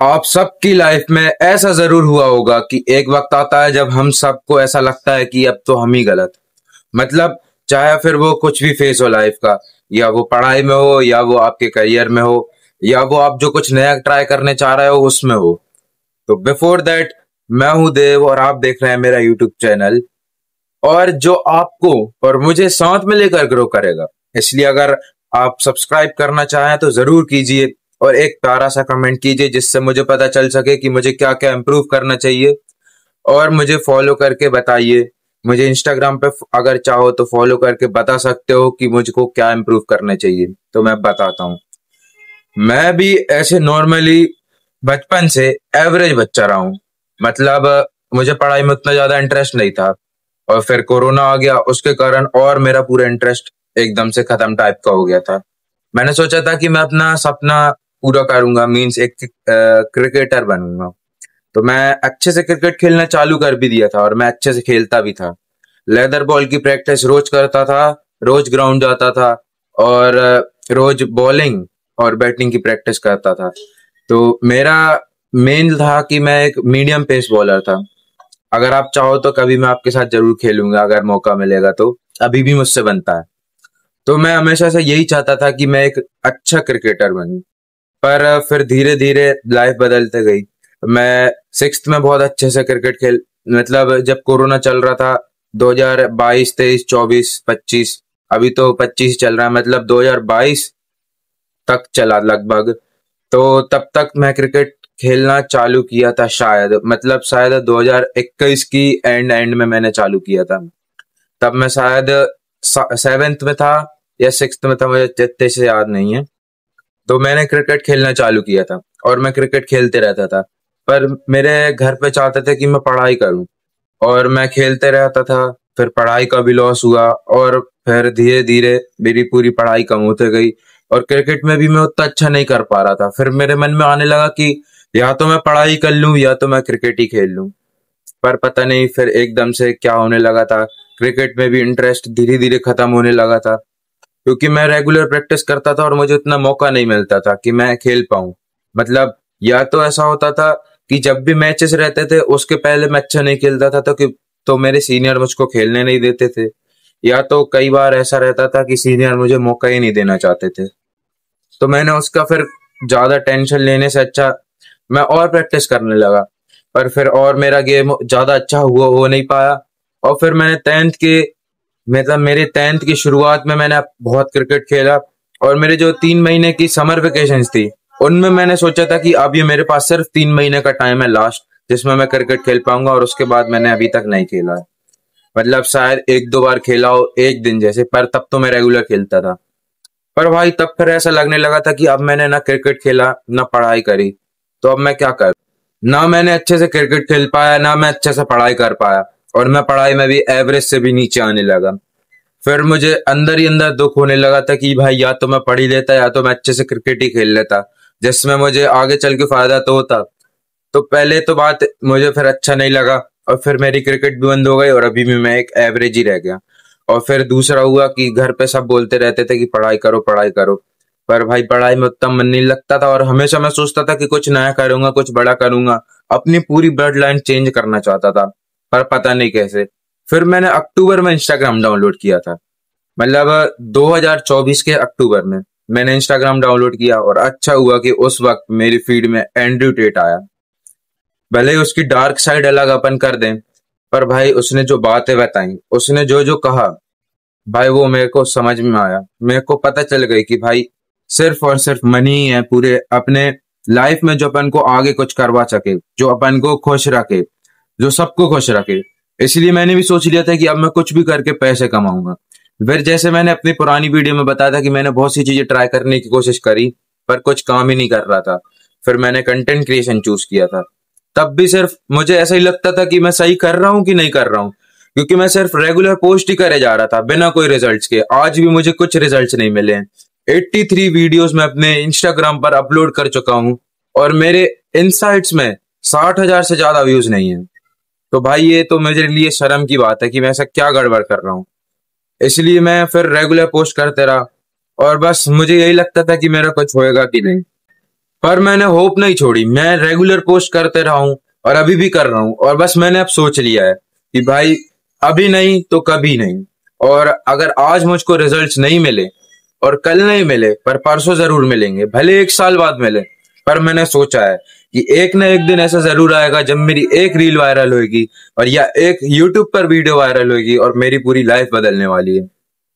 आप सबकी लाइफ में ऐसा जरूर हुआ होगा कि एक वक्त आता है जब हम सबको ऐसा लगता है कि अब तो हम ही गलत। मतलब चाहे फिर वो कुछ भी फेस हो लाइफ का, या वो पढ़ाई में हो, या वो आपके करियर में हो, या वो आप जो कुछ नया ट्राई करने चाह रहे हो उसमें हो। तो बिफोर दैट, मैं हूं देव और आप देख रहे हैं मेरा यूट्यूब चैनल, और जो आपको और मुझे साथ में लेकर ग्रो करेगा। इसलिए अगर आप सब्सक्राइब करना चाहें तो जरूर कीजिए, और एक प्यारा सा कमेंट कीजिए जिससे मुझे पता चल सके कि मुझे क्या क्या इम्प्रूव करना चाहिए। और मुझे फॉलो करके बताइए। मुझे इंस्टाग्राम पे अगर चाहो तो फॉलो करके बता सकते हो कि मुझको क्या इम्प्रूव करना चाहिए, तो मैं बताता हूँ। मैं भी ऐसे नॉर्मली बचपन से एवरेज बच्चा रहा हूँ। मतलब मुझे पढ़ाई में उतना ज्यादा इंटरेस्ट नहीं था, और फिर कोरोना आ गया, उसके कारण और मेरा पूरा इंटरेस्ट एकदम से खत्म टाइप का हो गया था। मैंने सोचा था कि मैं अपना सपना पूरा करूंगा, मींस एक क्रिकेटर बनूंगा। तो मैं अच्छे से क्रिकेट खेलना चालू कर भी दिया था, और मैं अच्छे से खेलता भी था। लेदर बॉल की प्रैक्टिस रोज करता था, रोज ग्राउंड जाता था, और रोज बॉलिंग और बैटिंग की प्रैक्टिस करता था। तो मेरा मेन था कि मैं एक मीडियम पेस बॉलर था। अगर आप चाहो तो कभी मैं आपके साथ जरूर खेलूंगा, अगर मौका मिलेगा तो। अभी भी मुझसे बनता है। तो मैं हमेशा से यही चाहता था कि मैं एक अच्छा क्रिकेटर बनूं। पर फिर धीरे धीरे लाइफ बदलते गई। मैं सिक्स्थ में बहुत अच्छे से क्रिकेट खेल, मतलब जब कोरोना चल रहा था, 2022 23 24 25, अभी तो 25 चल रहा है, मतलब 2022 तक चला लगभग। तो तब तक मैं क्रिकेट खेलना चालू किया था शायद, मतलब शायद 2021 की एंड एंड में मैंने चालू किया था। तब मैं शायद सेवेंथ में था या सिक्स्थ में था, मुझे अच्छे से याद नहीं है। तो मैंने क्रिकेट खेलना चालू किया था, और मैं क्रिकेट खेलते रहता था। पर मेरे घर पे चाहते थे कि मैं पढ़ाई करूं, और मैं खेलते रहता था। फिर पढ़ाई का भी लॉस हुआ, और फिर धीरे धीरे मेरी पूरी पढ़ाई कम होते गई, और क्रिकेट में भी मैं उतना अच्छा नहीं कर पा रहा था। फिर मेरे मन में आने लगा कि या तो मैं पढ़ाई कर लूं या तो मैं क्रिकेट ही खेल लूं। पर पता नहीं फिर एकदम से क्या होने लगा था, क्रिकेट में भी इंटरेस्ट धीरे धीरे खत्म होने लगा था। क्योंकि मैं रेगुलर प्रैक्टिस करता था और मुझे उतना मौका नहीं मिलता था कि मैं खेल पाऊं। मतलब या तो ऐसा होता था कि जब भी मैचेस रहते थे उसके पहले मैं अच्छा नहीं खेलता था, तो मेरे सीनियर मुझको खेलने नहीं देते थे, या तो कई बार ऐसा रहता था कि सीनियर मुझे मौका ही नहीं देना चाहते थे। तो मैंने उसका फिर ज्यादा टेंशन लेने से अच्छा मैं और प्रैक्टिस करने लगा। पर फिर और मेरा गेम ज्यादा अच्छा हुआ हो नहीं पाया। और फिर मैंने टेंथ के, मतलब मेरे टेंथ की शुरुआत में मैंने बहुत क्रिकेट खेला। और मेरे जो 3 महीने की समर वेकेशन थी, उनमें मैंने सोचा था कि अब ये मेरे पास सिर्फ 3 महीने का टाइम है लास्ट, जिसमें मैं क्रिकेट खेल पाऊंगा, और उसके बाद मैंने अभी तक नहीं खेला है। मतलब शायद एक दो बार खेला हो एक दिन जैसे, पर तब तो मैं रेगुलर खेलता था। पर भाई तब फिर ऐसा लगने लगा था कि अब मैंने ना क्रिकेट खेला ना पढ़ाई करी, तो अब मैं क्या करूं। ना मैंने अच्छे से क्रिकेट खेल पाया, ना मैं अच्छे से पढ़ाई कर पाया, और मैं पढ़ाई में भी एवरेज से भी नीचे आने लगा। फिर मुझे अंदर ही अंदर दुख होने लगा था कि भाई या तो मैं पढ़ ही लेता या तो मैं अच्छे से क्रिकेट ही खेल लेता, जिसमें मुझे आगे चल के फायदा तो होता। तो पहले तो बात मुझे फिर अच्छा नहीं लगा, और फिर मेरी क्रिकेट भी बंद हो गई, और अभी भी मैं एक एवरेज ही रह गया। और फिर दूसरा हुआ कि घर पे सब बोलते रहते थे कि पढ़ाई करो पढ़ाई करो। पर भाई पढ़ाई में उतना मन नहीं लगता था, और हमेशा मैं सोचता था कि कुछ नया करूंगा, कुछ बड़ा करूंगा, अपनी पूरी ब्लड लाइन चेंज करना चाहता था। पर पता नहीं कैसे। फिर मैंने अक्टूबर में इंस्टाग्राम डाउनलोड किया था, मतलब 2024 के अक्टूबर में मैंने इंस्टाग्राम डाउनलोड किया। और अच्छा हुआ कि उस वक्त मेरी फीड में एंड्रयू टेट आया। भले ही उसकी डार्क साइड अलग अपन कर दें, पर भाई उसने जो बातें बताई, उसने जो जो कहा, भाई वो मेरे को समझ में आया। मेरे को पता चल गई कि भाई सिर्फ और सिर्फ मनी ही है पूरे अपने लाइफ में जो अपन को आगे कुछ करवा सके, जो अपन को खुश रखे, जो सबको खुश रखे। इसलिए मैंने भी सोच लिया था कि अब मैं कुछ भी करके पैसे कमाऊंगा। फिर जैसे मैंने अपनी पुरानी वीडियो में बताया था कि मैंने बहुत सी चीजें ट्राई करने की कोशिश करी, पर कुछ काम ही नहीं कर रहा था। फिर मैंने कंटेंट क्रिएशन चूज किया था। तब भी सिर्फ मुझे ऐसा ही लगता था कि मैं सही कर रहा हूं कि नहीं कर रहा हूं, क्योंकि मैं सिर्फ रेगुलर पोस्ट ही करे जा रहा था बिना कोई रिजल्ट्स के। आज भी मुझे कुछ रिजल्ट्स नहीं मिले हैं। 83 वीडियोस मैं अपने इंस्टाग्राम पर अपलोड कर चुका हूं, और मेरे इनसाइट्स में 60,000 से ज्यादा व्यूज नहीं है। तो भाई ये तो मेरे लिए शर्म की बात है कि मैं ऐसा क्या गड़बड़ कर रहा हूँ। इसलिए मैं फिर रेगुलर पोस्ट करते रहा, और बस मुझे यही लगता था कि मेरा कुछ होएगा कि नहीं। पर मैंने होप नहीं छोड़ी, मैं रेगुलर पोस्ट करते रहा हूँ और अभी भी कर रहा हूँ। और बस मैंने अब सोच लिया है कि भाई अभी नहीं तो कभी नहीं। और अगर आज मुझको रिजल्ट्स नहीं मिले और कल नहीं मिले पर परसों जरूर मिलेंगे, भले 1 साल बाद मिले, पर मैंने सोचा है कि एक ना एक दिन ऐसा जरूर आएगा जब मेरी एक रील वायरल होगी और या एक यूट्यूब पर वीडियो वायरल होगी और मेरी पूरी लाइफ बदलने वाली है।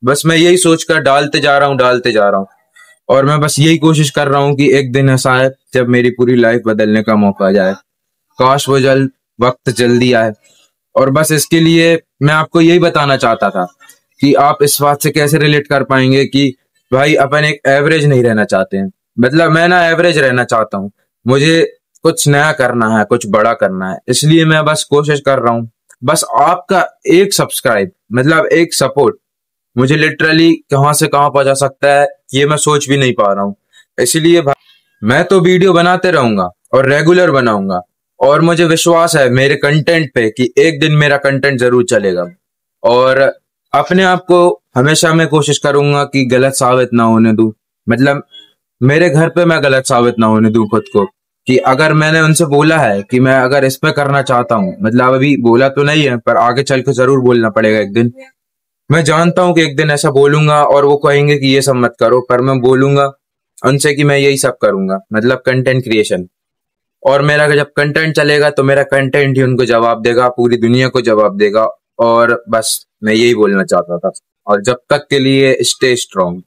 बस मैं यही सोचकर डालते जा रहा हूँ, डालते जा रहा हूँ। और मैं बस यही कोशिश कर रहा हूँ कि एक दिन ऐसा आए जब मेरी पूरी लाइफ बदलने का मौका आ जाए। काश वो वक्त जल्दी आए। और बस इसके लिए मैं आपको यही बताना चाहता था कि आप इस बात से कैसे रिलेट कर पाएंगे कि भाई अपन एक एवरेज नहीं रहना चाहते हैं। मतलब मैं ना एवरेज रहना चाहता हूँ, मुझे कुछ नया करना है, कुछ बड़ा करना है, इसलिए मैं बस कोशिश कर रहा हूँ। बस आपका एक सब्सक्राइब, मतलब एक सपोर्ट मुझे लिटरली कहां से कहां पहुंचा सकता है, ये मैं सोच भी नहीं पा रहा हूँ। इसलिए भाई मैं तो वीडियो बनाते रहूंगा और रेगुलर बनाऊंगा, और मुझे विश्वास है मेरे कंटेंट पे कि एक दिन मेरा कंटेंट जरूर चलेगा। और अपने आप को हमेशा मैं कोशिश करूंगा कि गलत साबित ना होने दूं। मतलब मेरे घर पे मैं गलत साबित ना होने दूं खुद को, कि अगर मैंने उनसे बोला है कि मैं अगर इस पे करना चाहता हूँ, मतलब अभी बोला तो नहीं है पर आगे चल के जरूर बोलना पड़ेगा एक दिन। मैं जानता हूँ कि एक दिन ऐसा बोलूंगा और वो कहेंगे कि ये सब मत करो, पर मैं बोलूंगा उनसे कि मैं यही सब करूंगा, मतलब कंटेंट क्रिएशन। और मेरा जब कंटेंट चलेगा तो मेरा कंटेंट ही उनको जवाब देगा, पूरी दुनिया को जवाब देगा। और बस मैं यही बोलना चाहता था। और जब तक के लिए स्टे स्ट्रांग।